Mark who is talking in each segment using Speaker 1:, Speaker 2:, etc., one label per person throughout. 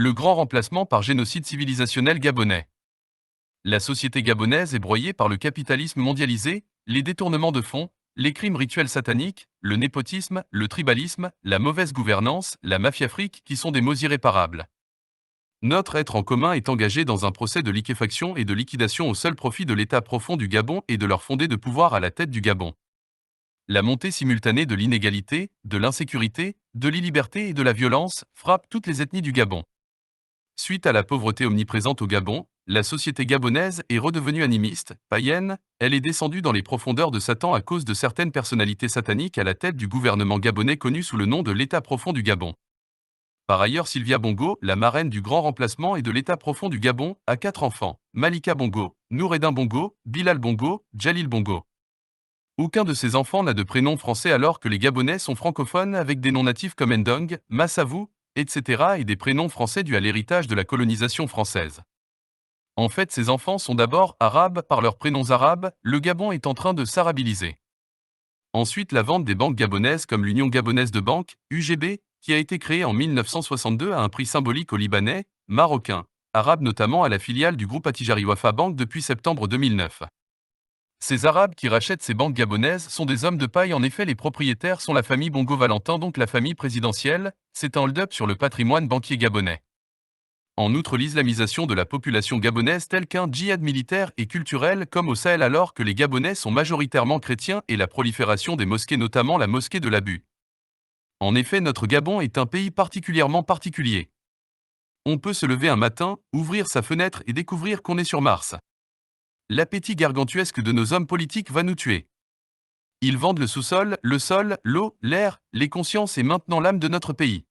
Speaker 1: Le grand remplacement par génocide civilisationnel gabonais. La société gabonaise est broyée par le capitalisme mondialisé, les détournements de fonds, les crimes rituels sataniques, le népotisme, le tribalisme, la mauvaise gouvernance, la mafia-fric qui sont des maux irréparables. Notre être en commun est engagé dans un procès de liquéfaction et de liquidation au seul profit de l'État profond du Gabon et de leur fondé de pouvoir à la tête du Gabon. La montée simultanée de l'inégalité, de l'insécurité, de l'illiberté et de la violence frappe toutes les ethnies du Gabon. Suite à la pauvreté omniprésente au Gabon, la société gabonaise est redevenue animiste, païenne, elle est descendue dans les profondeurs de Satan à cause de certaines personnalités sataniques à la tête du gouvernement gabonais connu sous le nom de l'État profond du Gabon. Par ailleurs, Sylvia Bongo, la marraine du grand remplacement et de l'État profond du Gabon, a 4 enfants, Malika Bongo, Noureddin Bongo, Bilal Bongo, Jalil Bongo. Aucun de ces enfants n'a de prénom français alors que les Gabonais sont francophones avec des noms natifs comme Ndong, Massavou, etc. et des prénoms français dus à l'héritage de la colonisation française. En fait, ces enfants sont d'abord arabes par leurs prénoms arabes, le Gabon est en train de s'arabiliser. Ensuite, la vente des banques gabonaises comme l'Union gabonaise de banques, UGB, qui a été créée en 1962 à un prix symbolique aux Libanais, Marocains, Arabes notamment à la filiale du groupe Attijari Wafa Bank depuis septembre 2009. Ces Arabes qui rachètent ces banques gabonaises sont des hommes de paille. En effet, les propriétaires sont la famille Bongo Valentin, donc la famille présidentielle. C'est un hold-up sur le patrimoine banquier gabonais. En outre, l'islamisation de la population gabonaise tel qu'un djihad militaire et culturel comme au Sahel alors que les Gabonais sont majoritairement chrétiens et la prolifération des mosquées notamment la mosquée de l'Abu. En effet, notre Gabon est un pays particulièrement particulier. On peut se lever un matin, ouvrir sa fenêtre et découvrir qu'on est sur Mars. L'appétit gargantuesque de nos hommes politiques va nous tuer. Ils vendent le sous-sol, le sol, l'eau, l'air, les consciences et maintenant l'âme de notre pays.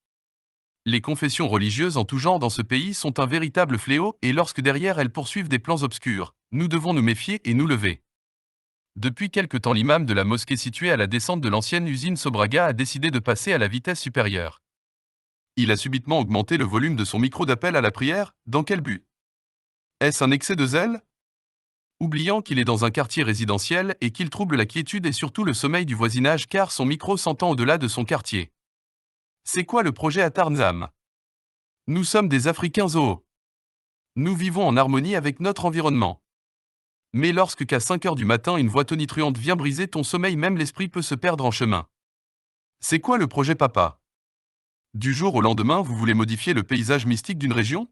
Speaker 1: Les confessions religieuses en tout genre dans ce pays sont un véritable fléau et lorsque derrière elles poursuivent des plans obscurs, nous devons nous méfier et nous lever. Depuis quelque temps, l'imam de la mosquée située à la descente de l'ancienne usine Sobraga a décidé de passer à la vitesse supérieure. Il a subitement augmenté le volume de son micro d'appel à la prière, dans quel but? Est-ce un excès de zèle? Oubliant qu'il est dans un quartier résidentiel et qu'il trouble la quiétude et surtout le sommeil du voisinage car son micro s'entend au-delà de son quartier. C'est quoi le projet à Tarzam? Nous sommes des Africains zoos. Nous vivons en harmonie avec notre environnement. Mais lorsque qu'à 5 heures du matin une voix tonitruante vient briser ton sommeil, même l'esprit peut se perdre en chemin. C'est quoi le projet papa? Du jour au lendemain, vous voulez modifier le paysage mystique d'une région?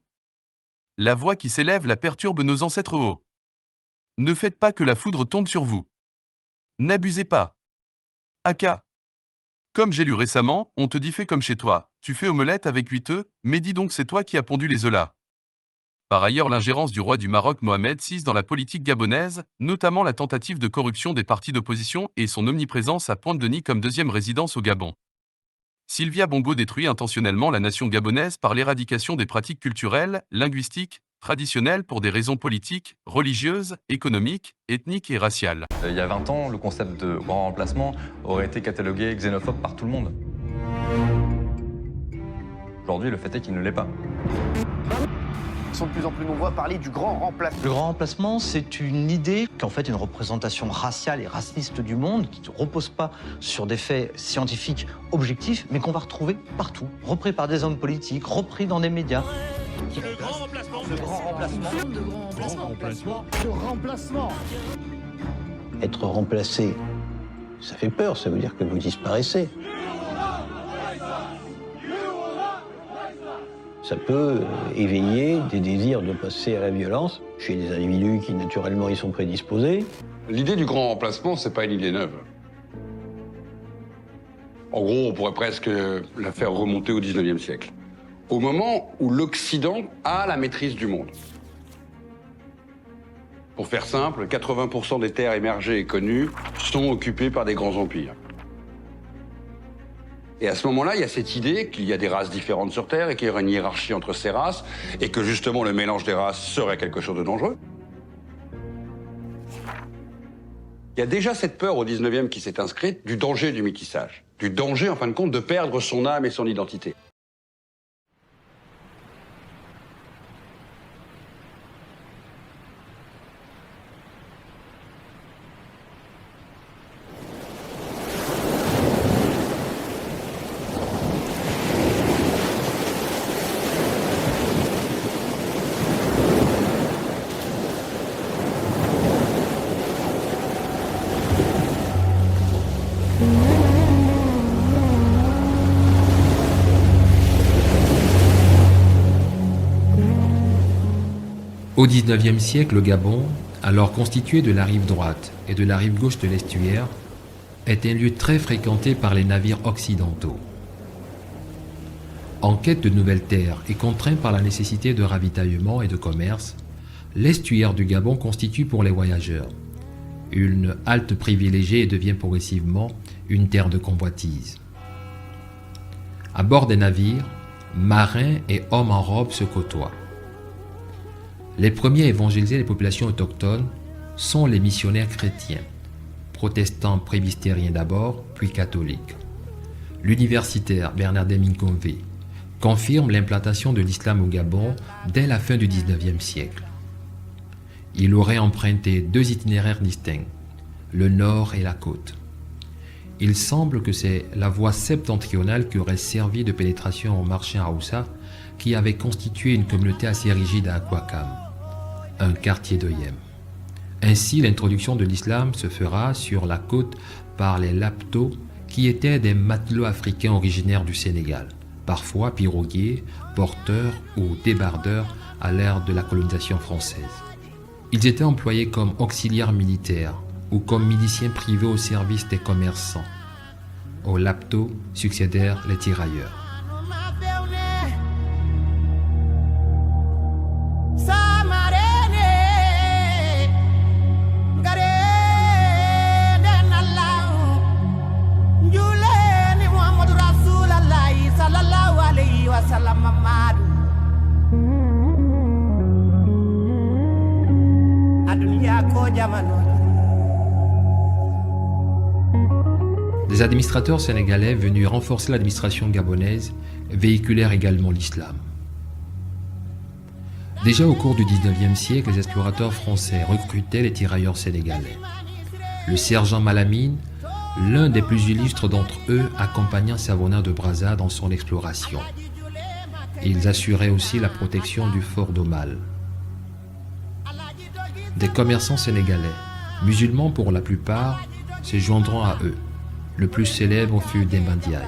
Speaker 1: La voix qui s'élève la perturbe nos ancêtres hauts. Ne faites pas que la foudre tombe sur vous. N'abusez pas. Aka. Comme j'ai lu récemment, on te dit fais comme chez toi, tu fais omelette avec 8 œufs, mais dis donc c'est toi qui as pondu les œufs là. Par ailleurs, l'ingérence du roi du Maroc Mohamed VI dans la politique gabonaise, notamment la tentative de corruption des partis d'opposition et son omniprésence à Pointe-Denis comme deuxième résidence au Gabon. Sylvia Bongo détruit intentionnellement la nation gabonaise par l'éradication des pratiques culturelles, linguistiques, traditionnelles pour des raisons politiques, religieuses, économiques, ethniques et raciales.
Speaker 2: Il y a 20 ans, le concept de grand remplacement aurait été catalogué xénophobe par tout le monde. Aujourd'hui, le fait est qu'il ne l'est pas.
Speaker 3: Ils sont de plus en plus nombreux à parler du grand remplacement.
Speaker 4: Le grand remplacement, c'est une idée qu'en fait une représentation raciale et raciste du monde qui ne repose pas sur des faits scientifiques objectifs, mais qu'on va retrouver partout, repris par des hommes politiques, repris dans des médias.
Speaker 5: Le grand remplacement.
Speaker 3: Le grand remplacement.
Speaker 5: De grand remplacement.
Speaker 3: Le remplacement.
Speaker 6: Être remplacé, ça fait peur, ça veut dire que vous disparaissez. Ça peut éveiller des désirs de passer à la violence chez des individus qui, naturellement, y sont prédisposés.
Speaker 7: L'idée du grand remplacement, c'est pas une idée neuve. En gros, on pourrait presque la faire remonter au 19e siècle. Au moment où l'Occident a la maîtrise du monde. Pour faire simple, 80% des terres émergées et connues sont occupées par des grands empires. Et à ce moment-là, il y a cette idée qu'il y a des races différentes sur Terre et qu'il y aurait une hiérarchie entre ces races et que justement le mélange des races serait quelque chose de dangereux. Il y a déjà cette peur au 19e qui s'est inscrite du danger du métissage, du danger en fin de compte de perdre son âme et son identité.
Speaker 8: Au XIXe siècle, le Gabon, alors constitué de la rive droite et de la rive gauche de l'estuaire, est un lieu très fréquenté par les navires occidentaux. En quête de nouvelles terres et contraint par la nécessité de ravitaillement et de commerce, l'estuaire du Gabon constitue pour les voyageurs une halte privilégiée et devient progressivement une terre de convoitise. À bord des navires, marins et hommes en robe se côtoient. Les premiers à évangéliser les populations autochtones sont les missionnaires chrétiens, protestants presbytériens d'abord, puis catholiques. L'universitaire Bernardin Minkomvé confirme l'implantation de l'islam au Gabon dès la fin du XIXe siècle. Il aurait emprunté 2 itinéraires distincts, le nord et la côte. Il semble que c'est la voie septentrionale qui aurait servi de pénétration au marché Haoussa qui avait constitué une communauté assez rigide à Aquakam, un quartier de Yem. Ainsi, l'introduction de l'islam se fera sur la côte par les Laptos qui étaient des matelots africains originaires du Sénégal, parfois piroguiers, porteurs ou débardeurs à l'ère de la colonisation française. Ils étaient employés comme auxiliaires militaires ou comme miliciens privés au service des commerçants. Aux Laptos succédèrent les tirailleurs. Des administrateurs sénégalais venus renforcer l'administration gabonaise véhiculèrent également l'islam. Déjà au cours du XIXe siècle, les explorateurs français recrutaient les tirailleurs sénégalais. Le sergent Malamine, l'un des plus illustres d'entre eux, accompagnant Savona de Brazza dans son exploration. Ils assuraient aussi la protection du fort d'Omal. Des commerçants sénégalais, musulmans pour la plupart, se joindront à eux. Le plus célèbre fut Demba Ndiaye.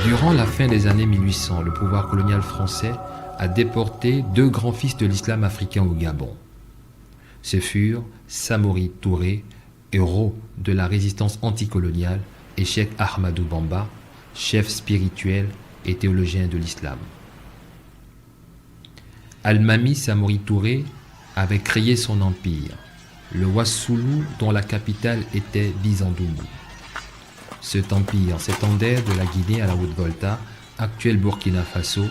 Speaker 8: Durant la fin des années 1800, le pouvoir colonial français a déporté 2 grands fils de l'islam africain au Gabon. Ce furent Samori Touré, héros de la résistance anticoloniale, et Cheikh Ahmadou Bamba, chef spirituel et théologien de l'islam. Al-Mami Samori Touré avait créé son empire, le Wassoulou dont la capitale était Bizandoumou. Cet empire s'étendait de la Guinée à la Haute-Volta, actuelle Burkina Faso,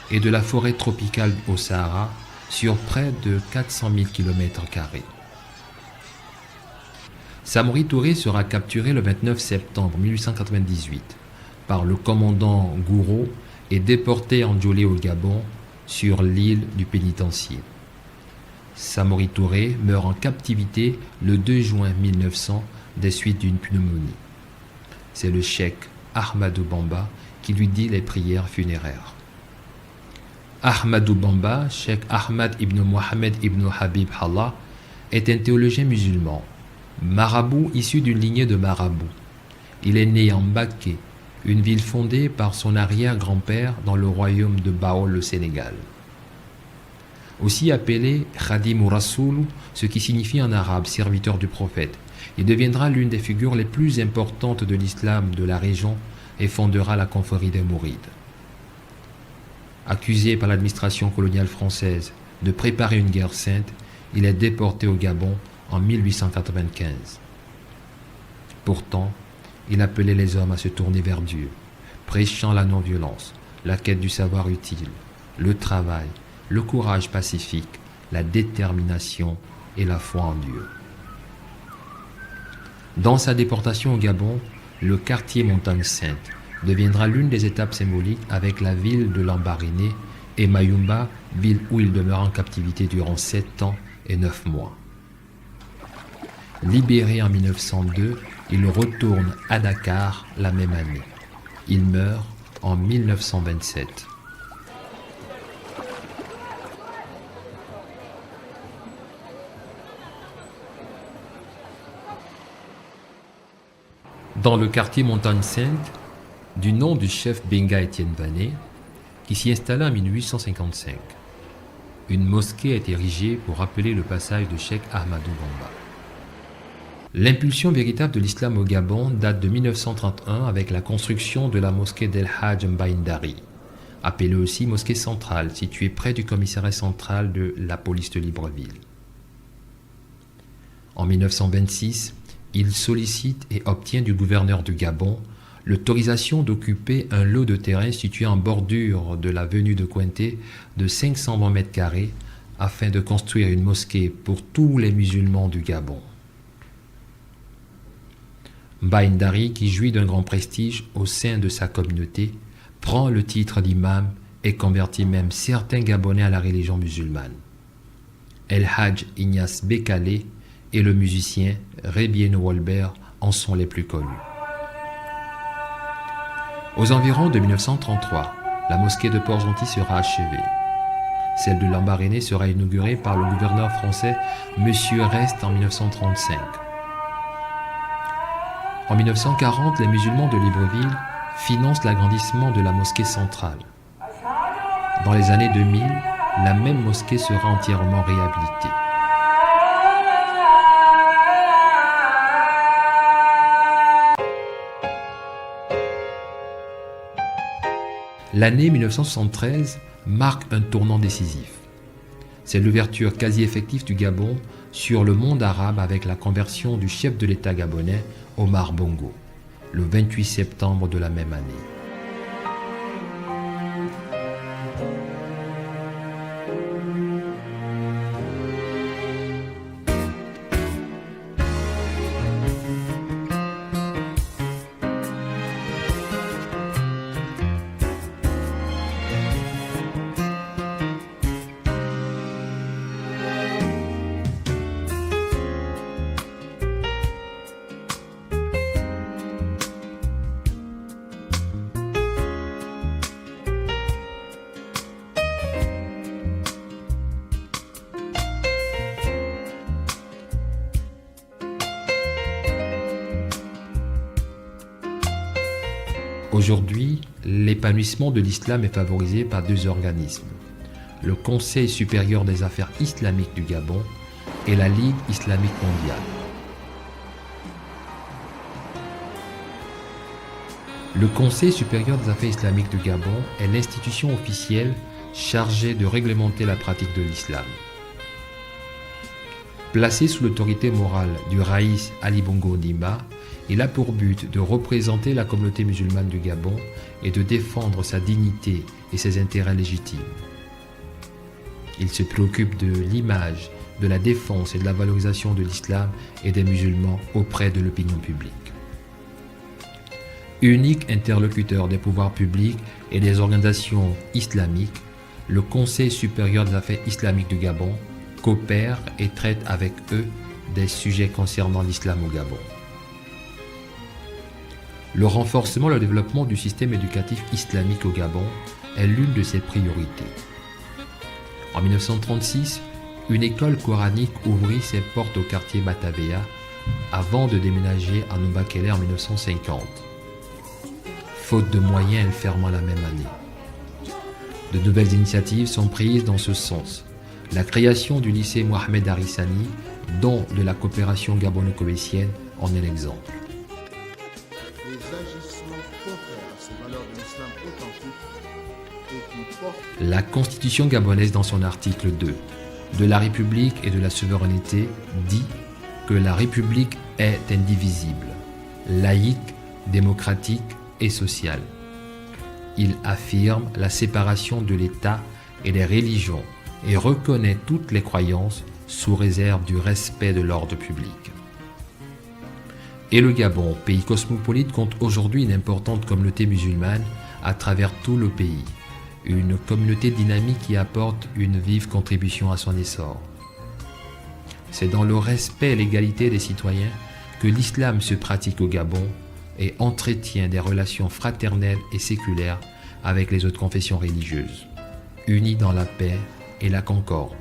Speaker 8: et de la forêt tropicale au Sahara sur près de 400 000 km². Samori Touré sera capturé le 29 septembre 1898 par le commandant Gouraud et déporté en Djolé au Gabon sur l'île du Pénitencier. Samori Touré meurt en captivité le 2 juin 1900 des suites d'une pneumonie. C'est le cheikh Ahmadou Bamba qui lui dit les prières funéraires. Ahmadou Bamba, cheikh Ahmad ibn Mohamed ibn Habib Allah, est un théologien musulman, marabout issu d'une lignée de marabouts. Il est né en Mbacké, une ville fondée par son arrière-grand-père dans le royaume de Baol, le Sénégal. Aussi appelé Khadim Rassoul, ce qui signifie en arabe serviteur du prophète, il deviendra l'une des figures les plus importantes de l'islam de la région et fondera la confrérie des Mourides. Accusé par l'administration coloniale française de préparer une guerre sainte, il est déporté au Gabon en 1895. Pourtant, il appelait les hommes à se tourner vers Dieu, prêchant la non-violence, la quête du savoir utile, le travail, le courage pacifique, la détermination et la foi en Dieu. Dans sa déportation au Gabon, le quartier Montagne Sainte deviendra l'une des étapes symboliques avec la ville de Lambaréné et Mayumba, ville où il demeura en captivité durant 7 ans et 9 mois. Libéré en 1902, il retourne à Dakar la même année. Il meurt en 1927. Dans le quartier Montagne Sainte, du nom du chef Benga Étienne Vanet, qui s'y installa en 1855. Une mosquée est érigée pour rappeler le passage de Cheikh Ahmadou Bamba. L'impulsion véritable de l'islam au Gabon date de 1931 avec la construction de la mosquée d'El Hadj Mbaïndari, appelée aussi mosquée centrale, située près du commissariat central de la police de Libreville. En 1926, il sollicite et obtient du gouverneur du Gabon l'autorisation d'occuper un lot de terrain situé en bordure de l'avenue de Cointé de 520 mètres carrés afin de construire une mosquée pour tous les musulmans du Gabon. Mbaïndari, qui jouit d'un grand prestige au sein de sa communauté, prend le titre d'imam et convertit même certains Gabonais à la religion musulmane. El Hadj Ignace Bekale et le musicien Rebieno Wolbert en sont les plus connus. Aux environs de 1933, la mosquée de Port-Gentil sera achevée. Celle de Lambaréné sera inaugurée par le gouverneur français M. Reste en 1935. En 1940, les musulmans de Libreville financent l'agrandissement de la mosquée centrale. Dans les années 2000, la même mosquée sera entièrement réhabilitée. L'année 1973 marque un tournant décisif. C'est l'ouverture quasi effective du Gabon sur le monde arabe avec la conversion du chef de l'État gabonais, Omar Bongo, le 28 septembre de la même année. Aujourd'hui, l'épanouissement de l'islam est favorisé par deux organismes, le Conseil supérieur des affaires islamiques du Gabon et la Ligue islamique mondiale. Le Conseil supérieur des affaires islamiques du Gabon est l'institution officielle chargée de réglementer la pratique de l'islam. Placé sous l'autorité morale du Raïs Ali Bongo Ondimba, il a pour but de représenter la communauté musulmane du Gabon et de défendre sa dignité et ses intérêts légitimes. Il se préoccupe de l'image, de la défense et de la valorisation de l'islam et des musulmans auprès de l'opinion publique. Unique interlocuteur des pouvoirs publics et des organisations islamiques, le Conseil supérieur des affaires islamiques du Gabon coopère et traite avec eux des sujets concernant l'islam au Gabon. Le renforcement et le développement du système éducatif islamique au Gabon est l'une de ses priorités. En 1936, une école coranique ouvrit ses portes au quartier Batavia avant de déménager à Noubakele en 1950. Faute de moyens, elle ferma la même année. De nouvelles initiatives sont prises dans ce sens. La création du lycée Mohamed Harissani, dont de la coopération gabono-koweïtienne, en est l'exemple. La Constitution gabonaise, dans son article 2, de la République et de la souveraineté, dit que la République est indivisible, laïque, démocratique et sociale. Il affirme la séparation de l'État et des religions et reconnaît toutes les croyances sous réserve du respect de l'ordre public. Et le Gabon, pays cosmopolite, compte aujourd'hui une importante communauté musulmane à travers tout le pays. Une communauté dynamique qui apporte une vive contribution à son essor. C'est dans le respect et l'égalité des citoyens que l'islam se pratique au Gabon et entretient des relations fraternelles et séculaires avec les autres confessions religieuses, unis dans la paix et la concorde.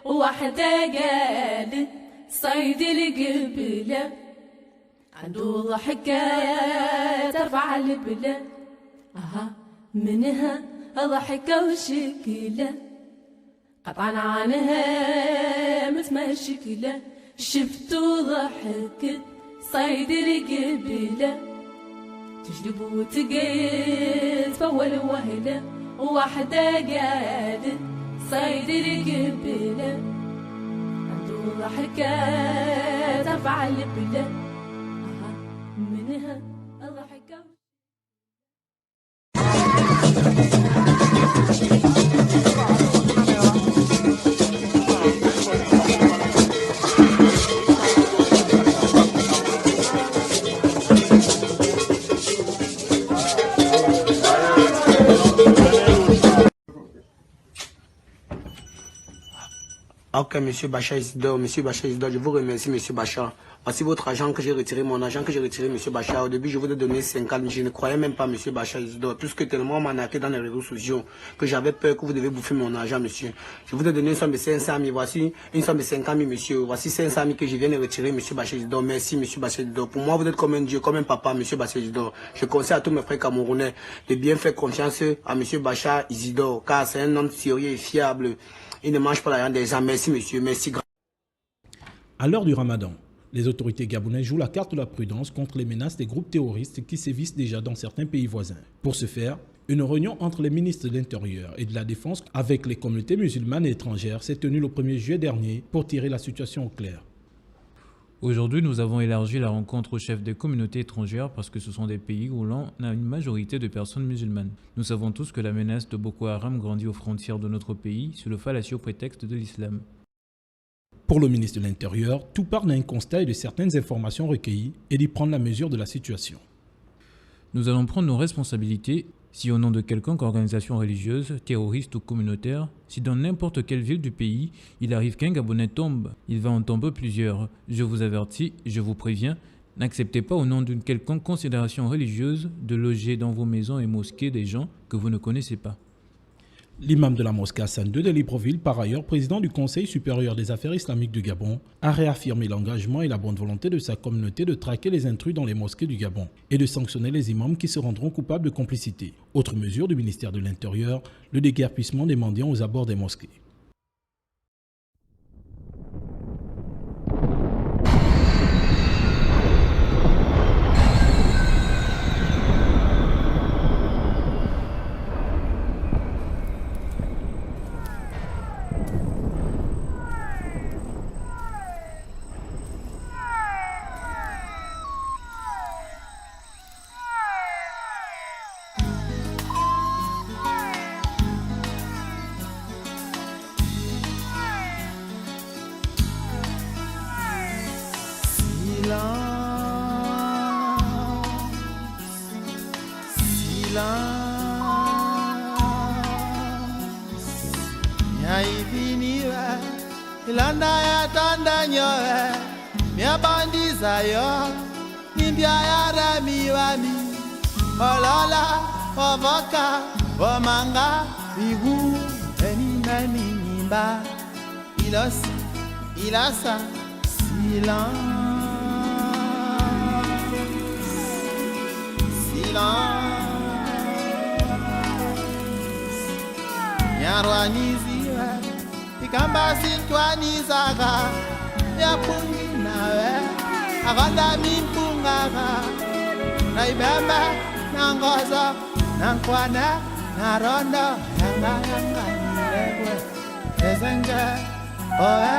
Speaker 9: وحدة قالت صيد القبلة عنده ضحكة ترفع البلة منها ضحكة وشكلة قطعا عنها متمشكلة شفتو ضحكت صيد القبلة تجلب وتقيت فول وهلة وحدة قالت صيد القبلة عنده ضحكة ترفع البلة منها الضحكة
Speaker 10: Ok, monsieur Bachar Isidore, je vous remercie, monsieur Bachar. Voici votre argent que j'ai retiré, mon argent que j'ai retiré, monsieur Bachar. Au début, je vous ai donné 50, je ne croyais même pas, monsieur Bachar Isidore, puisque tellement on m'a arnaqué dans les réseaux sociaux que j'avais peur que vous devez bouffer mon argent, monsieur. Je vous ai donné une somme de 500 000, voici une somme de 50 000, monsieur. Voici 500 000 que je viens de retirer, monsieur Bachar Isidore. Merci, monsieur Bachar Isidore. Pour moi, vous êtes comme un dieu, comme un papa, monsieur Bachar Isidore. Je conseille à tous mes frères camerounais de bien faire confiance à monsieur Bachar Isidore, car c'est un homme sérieux et fiable. Il ne mange pas l'argent des gens. Merci, monsieur. Merci.
Speaker 11: À l'heure du ramadan, les autorités gabonaises jouent la carte de la prudence contre les menaces des groupes terroristes qui sévissent déjà dans certains pays voisins. Pour ce faire, une réunion entre les ministres de l'Intérieur et de la Défense avec les communautés musulmanes et étrangères s'est tenue le 1er juillet dernier pour tirer la situation au clair.
Speaker 12: Aujourd'hui, nous avons élargi la rencontre aux chefs des communautés étrangères parce que ce sont des pays où l'on a une majorité de personnes musulmanes. Nous savons tous que la menace de Boko Haram grandit aux frontières de notre pays sous le fallacieux prétexte de l'islam.
Speaker 11: Pour le ministre de l'Intérieur, tout part d'un constat et de certaines informations recueillies et d'y prendre la mesure de la situation.
Speaker 12: Nous allons prendre nos responsabilités si au nom de quelconque organisation religieuse, terroriste ou communautaire, si dans n'importe quelle ville du pays, il arrive qu'un Gabonais tombe, il va en tomber plusieurs. Je vous avertis, je vous préviens, n'acceptez pas au nom d'une quelconque considération religieuse de loger dans vos maisons et mosquées des gens que vous ne connaissez pas.
Speaker 11: L'imam de la mosquée Hassan II de Libreville, par ailleurs président du Conseil supérieur des affaires islamiques du Gabon, a réaffirmé l'engagement et la bonne volonté de sa communauté de traquer les intrus dans les mosquées du Gabon et de sanctionner les imams qui se rendront coupables de complicité. Autre mesure du ministère de l'Intérieur, le déguerpissement des mendiants aux abords des mosquées.
Speaker 13: Ilanda ya tanda nyoe, mia bandiza yo, nimbia ya rami wami, olala, ovaka, omanga, igu, eni meni nimba, ilosi, ilasa, silence, silence, nyarwaniziwe. Ikamba sintwani zaga ya pungi nawe aganda mimpungaga na ibembe na ngozo na nkwana na rondo yanga niregwe ezenge oe